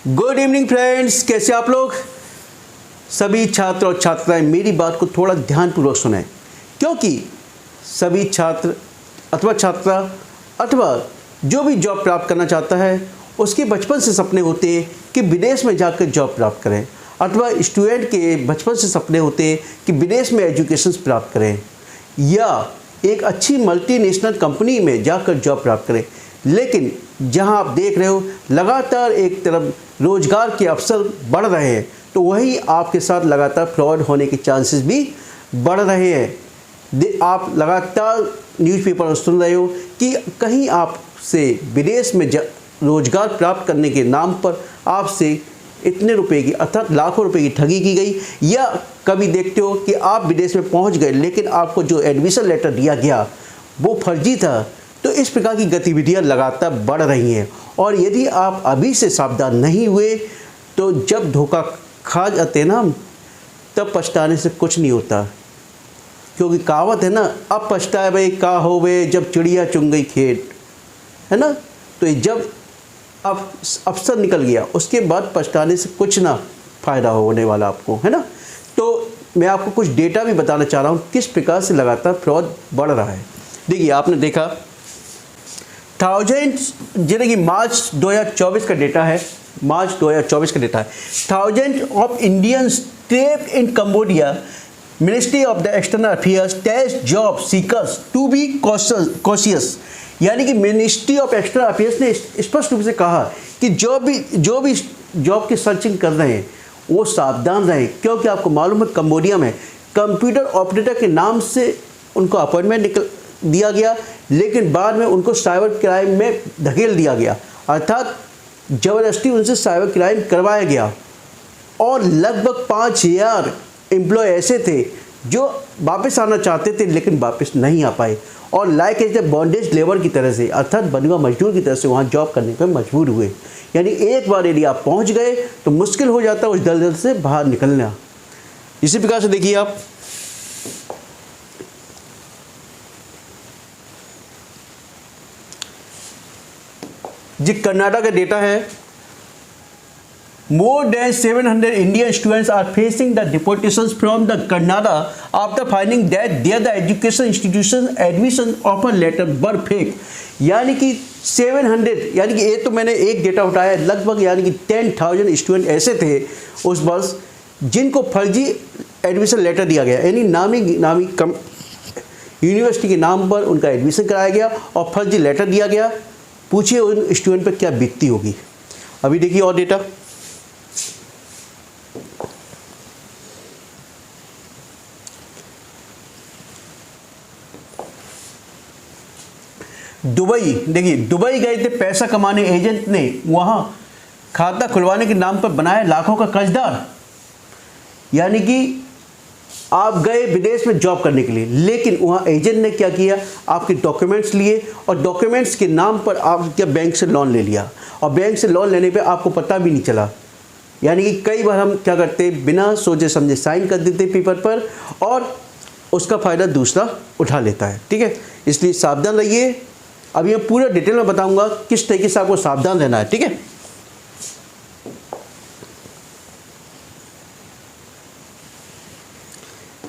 Good evening friends, कैसे आप लोग? सभी छात्र और छात्राएं मेरी बात को थोड़ा ध्यानपूर्वक सुनें, क्योंकि सभी छात्र अथवा छात्रा अथवा जो भी जॉब प्राप्त करना चाहता है उसके बचपन से सपने होते हैं कि विदेश में जाकर जॉब प्राप्त करें, अथवा स्टूडेंट के बचपन से सपने होते हैं कि विदेश में एजुकेशन प्राप्त करें या एक अच्छी मल्टीनेशनल कंपनी में जाकर जॉब प्राप्त करें। लेकिन जहां आप देख रहे हो लगातार एक तरफ रोजगार के अवसर बढ़ रहे हैं, तो वही आपके साथ लगातार फ्रॉड होने के चांसेस भी बढ़ रहे हैं। आप लगातार न्यूज़पेपर में सुन रहे हो कि कहीं आपसे विदेश में रोजगार प्राप्त करने के नाम पर आपसे इतने रुपए की अर्थात लाखों रुपए की ठगी की गई, या कभी देखते हो कि आप विदेश में पहुंच गए लेकिन आपको जो एडमिशन लेटर दिया गया वो फर्जी था। तो इस प्रकार की गतिविधियां लगातार बढ़ रही हैं, और यदि आप अभी से सावधान नहीं हुए तो जब धोखा खा जाते ना तब पछताने से कुछ नहीं होता। क्योंकि कहावत है ना, अब पछताए भाई का हो वे जब चिड़िया चुन गई खेत, है ना। तो जब अब अवसर निकल गया उसके बाद पछताने से कुछ ना फ़ायदा होने वाला आपको, है ना। तो मैं आपको कुछ डेटा भी बताना चाह रहा हूँ किस प्रकार से लगातार फ्रॉड बढ़ रहा है। देखिए, आपने देखा जिन्हें कि मार्च 2024 का डेटा है, मार्च 2024 का डेटा है। Thousand of Indians trapped in Cambodia, ministry of the external affairs tells job seekers to be cautious. यानी कि मिनिस्ट्री ऑफ एक्सटर्नल अफेयर्स ने स्पष्ट रूप से कहा कि जो भी जॉब की सर्चिंग कर रहे हैं वो सावधान रहें, क्योंकि आपको मालूम है कंबोडिया में कंप्यूटर ऑपरेटर के नाम से उनको अपॉइंटमेंट दिया गया, लेकिन बाद में उनको साइबर क्राइम में धकेल दिया गया, अर्थात ज़बरदस्ती उनसे साइबर क्राइम करवाया गया। और लगभग 5000 एम्प्लॉय ऐसे थे जो वापस आना चाहते थे लेकिन वापस नहीं आ पाए, और like as a bondage labour की तरह से अर्थात बंधुआ मजदूर की तरह से वहाँ जॉब करने पर मजबूर हुए। यानी एक बार यदि आप पहुँच गए तो मुश्किल हो जाता उस दलदल से बाहर निकलना। इसी प्रकार से देखिए आप जी कनाडा का डेटा है। More than 700 Indian students are facing the deportation from the Canada after finding that there the education institution admission offer letter were fake. यानी कि 700, यानी कि ये तो मैंने एक डेटा उठाया, लगभग यानी कि 10,000 स्टूडेंट ऐसे थे उस वर्ष जिनको फर्जी एडमिशन लेटर दिया गया, यानी नामी यूनिवर्सिटी के नाम पर उनका एडमिशन कराया गया और फर्जी लेटर दिया गया। पूछिए उन स्टूडेंट पर क्या बीतती होगी। अभी देखिए और डेटा, दुबई। देखिए, दुबई गए थे पैसा कमाने, एजेंट ने वहां खाता खुलवाने के नाम पर बनाया लाखों का कर्जदार। यानी कि आप गए विदेश में जॉब करने के लिए, लेकिन वहाँ एजेंट ने क्या किया, आपके डॉक्यूमेंट्स लिए और डॉक्यूमेंट्स के नाम पर आप क्या बैंक से लोन ले लिया, और बैंक से लोन लेने पे आपको पता भी नहीं चला। यानी कि कई बार हम क्या करते हैं, बिना सोचे समझे साइन कर देते पेपर पर और उसका फ़ायदा दूसरा उठा लेता है। ठीक है, इसलिए सावधान रहिए। अभी मैं पूरा डिटेल में बताऊँगा किस तरीके से आपको सावधान रहना है। ठीक है,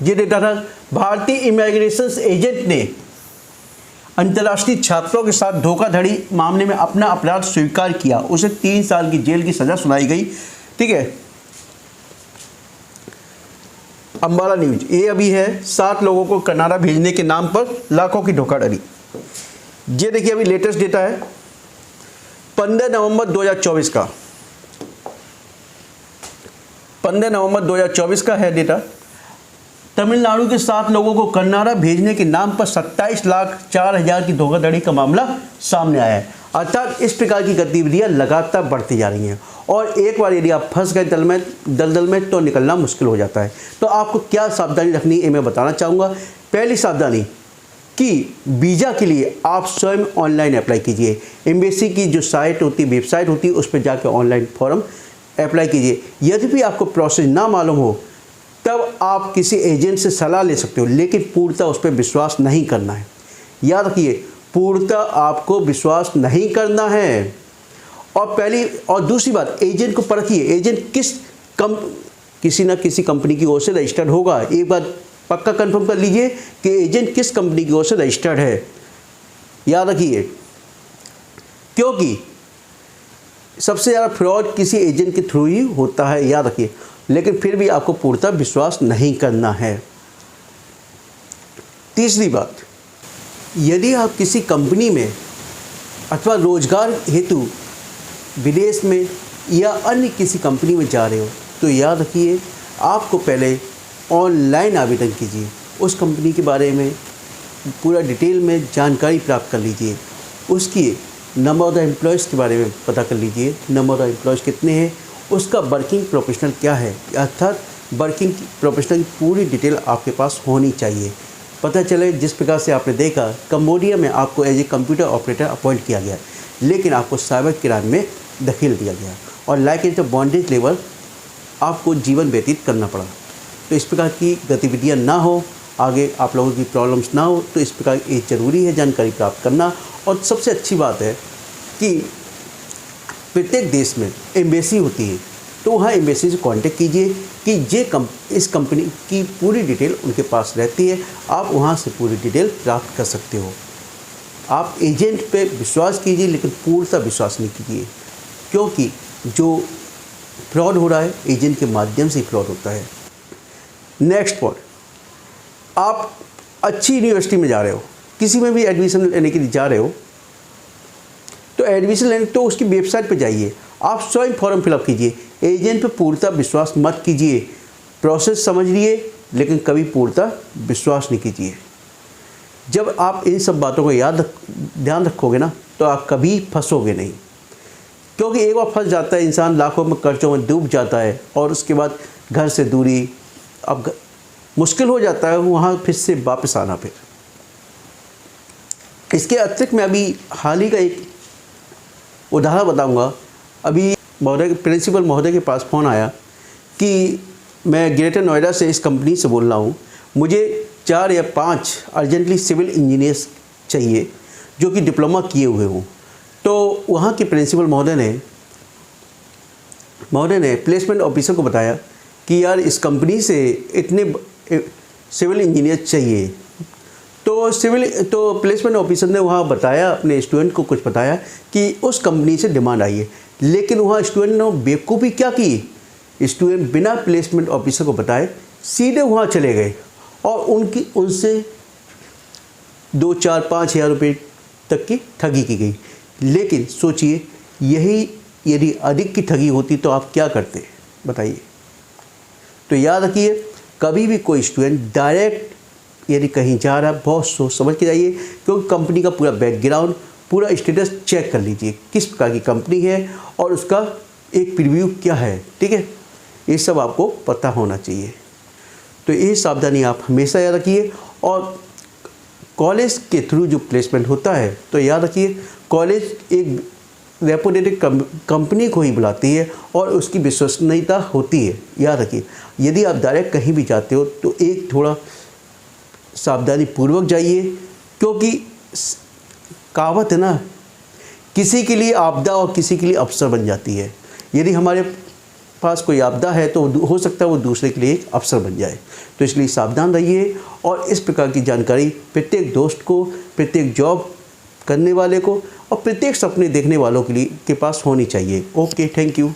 ये डेटा था। भारतीय इमिग्रेशन एजेंट ने अंतर्राष्ट्रीय छात्रों के साथ धोखाधड़ी मामले में अपना अपराध स्वीकार किया, उसे 3 साल की जेल की सजा सुनाई गई। ठीक है, अंबाला न्यूज ये अभी है, 7 लोगों को कनाडा भेजने के नाम पर लाखों की धोखाधड़ी। ये देखिए अभी लेटेस्ट डेटा है 15 नवंबर 2024 का, 15 नवंबर 2024 का है डेटा। तमिलनाडु के 7 लोगों को कनाडा भेजने के नाम पर 27,04,000 की धोखाधड़ी का मामला सामने आया है। अर्थात इस प्रकार की गतिविधियां लगातार बढ़ती जा रही हैं, और एक बार यदि आप फंस गए दलदल में तो निकलना मुश्किल हो जाता है। तो आपको क्या सावधानी रखनी है मैं बताना चाहूँगा। पहली सावधानी कि वीज़ा के लिए आप स्वयं ऑनलाइन अप्लाई कीजिए। एम्बेसी की जो साइट होती है, वेबसाइट होती है, उस पर जाकर ऑनलाइन फॉर्म अप्लाई कीजिए। यदि भी आपको प्रोसेस ना मालूम हो तब आप किसी एजेंट से सलाह ले सकते हो, लेकिन पूर्णतः उस पर विश्वास नहीं करना है। याद रखिए, पूर्णतः आपको विश्वास नहीं करना है। और दूसरी बात, एजेंट को परखिए, एजेंट किसी ना किसी कंपनी की ओर से रजिस्टर्ड होगा। एक बार पक्का कंफर्म कर लीजिए कि एजेंट किस कंपनी की ओर से रजिस्टर्ड है, याद रखिए, क्योंकि सबसे ज़्यादा फ्रॉड किसी एजेंट के थ्रू ही होता है, याद रखिए। लेकिन फिर भी आपको पूर्णतः विश्वास नहीं करना है। तीसरी बात, यदि आप किसी कंपनी में अथवा रोजगार हेतु विदेश में या अन्य किसी कंपनी में जा रहे हो, तो याद रखिए आपको पहले ऑनलाइन आवेदन कीजिए, उस कंपनी के बारे में पूरा डिटेल में जानकारी प्राप्त कर लीजिए, उसकी नंबर ऑफ द एम्प्लॉयज़ के बारे में पता कर लीजिए, नंबर ऑफ द एम्प्लॉयज़ कितने हैं, उसका वर्किंग प्रोफेशनल क्या है, अर्थात वर्किंग प्रोफेशनल की पूरी डिटेल आपके पास होनी चाहिए। पता चले जिस प्रकार से आपने देखा कंबोडिया में आपको as a computer operator appoint किया गया, लेकिन आपको साइबर क्राइम में धकेल दिया गया और like it the bondage level आपको जीवन व्यतीत करना पड़ा। तो इस प्रकार की गतिविधियां ना हो, आगे आप लोगों की प्रॉब्लम्स ना हो, तो इस प्रकार ये ज़रूरी है जानकारी प्राप्त करना। और सबसे अच्छी बात है कि प्रत्येक देश में एम्बेसी होती है, तो वहाँ एम्बेसी से कांटेक्ट कीजिए कि इस कंपनी की पूरी डिटेल उनके पास रहती है, आप वहाँ से पूरी डिटेल प्राप्त कर सकते हो। आप एजेंट पे विश्वास कीजिए, लेकिन पूर्णतः विश्वास नहीं कीजिए, क्योंकि जो फ्रॉड हो रहा है एजेंट के माध्यम से फ्रॉड होता है। नेक्स्ट पॉइंट, आप अच्छी यूनिवर्सिटी में जा रहे हो, किसी में भी एडमिशन लेने के लिए जा रहे हो, तो एडमिशन लेने तो उसकी वेबसाइट पर जाइए, आप स्वयं फॉर्म फिलअप कीजिए। एजेंट पे पूर्णतः विश्वास मत कीजिए, प्रोसेस समझ लिए, लेकिन कभी पूर्णतः विश्वास नहीं कीजिए। जब आप इन सब बातों को ध्यान रखोगे ना, तो आप कभी फंसोगे नहीं, क्योंकि एक बार फंस जाता है इंसान, लाखों में कर्जों में डूब जाता है और उसके बाद घर से दूरी, अब मुश्किल हो जाता है वहाँ फिर से वापस आना। फिर इसके अतिरिक्त मैं अभी हाल ही का एक उदाहरण बताऊंगा। अभी प्रिंसिपल महोदय के पास फ़ोन आया कि मैं ग्रेटर नोएडा से इस कंपनी से बोल रहा हूँ, मुझे 4 या 5 अर्जेंटली सिविल इंजीनियर्स चाहिए जो कि डिप्लोमा किए हुए हों। तो वहाँ के प्रिंसिपल महोदय ने प्लेसमेंट ऑफिसर को बताया कि यार इस कंपनी से इतने सिविल इंजीनियर चाहिए। तो प्लेसमेंट ऑफिसर ने वहाँ बताया, अपने स्टूडेंट को कुछ बताया कि उस कंपनी से डिमांड आई है, लेकिन वहाँ स्टूडेंट ने बेवकूफ़ी क्या की, स्टूडेंट बिना प्लेसमेंट ऑफिसर को बताए सीधे वहाँ चले गए और उनसे 2, 4, 5 हज़ार रुपये तक की ठगी की गई। लेकिन सोचिए, यही यदि अधिक की ठगी होती तो आप क्या करते, बताइए। तो याद रखिए, कभी भी कोई स्टूडेंट डायरेक्ट यदि कहीं जा रहा है, बहुत सोच समझ के जाइए, क्योंकि कंपनी का पूरा बैकग्राउंड, पूरा स्टेटस चेक कर लीजिए, किस प्रकार की कंपनी है और उसका एक प्रीव्यू क्या है, ठीक है। ये सब आपको पता होना चाहिए। तो ये सावधानी आप हमेशा याद रखिए। और कॉलेज के थ्रू जो प्लेसमेंट होता है, तो याद रखिए कॉलेज एक रेपुटेड कंपनी को ही बुलाती है और उसकी विश्वसनीयता होती है, याद रखिए। यदि आप डायरेक्ट कहीं भी जाते हो तो एक थोड़ा सावधानी पूर्वक जाइए, क्योंकि कहावत है ना, किसी के लिए आपदा और किसी के लिए अवसर बन जाती है। यदि हमारे पास कोई आपदा है तो हो सकता है वो दूसरे के लिए एक अवसर बन जाए। तो इसलिए सावधान रहिए और इस प्रकार की जानकारी प्रत्येक दोस्त को, प्रत्येक जॉब करने वाले को और प्रत्येक सपने देखने वालों के पास होनी चाहिए। Okay, thank you.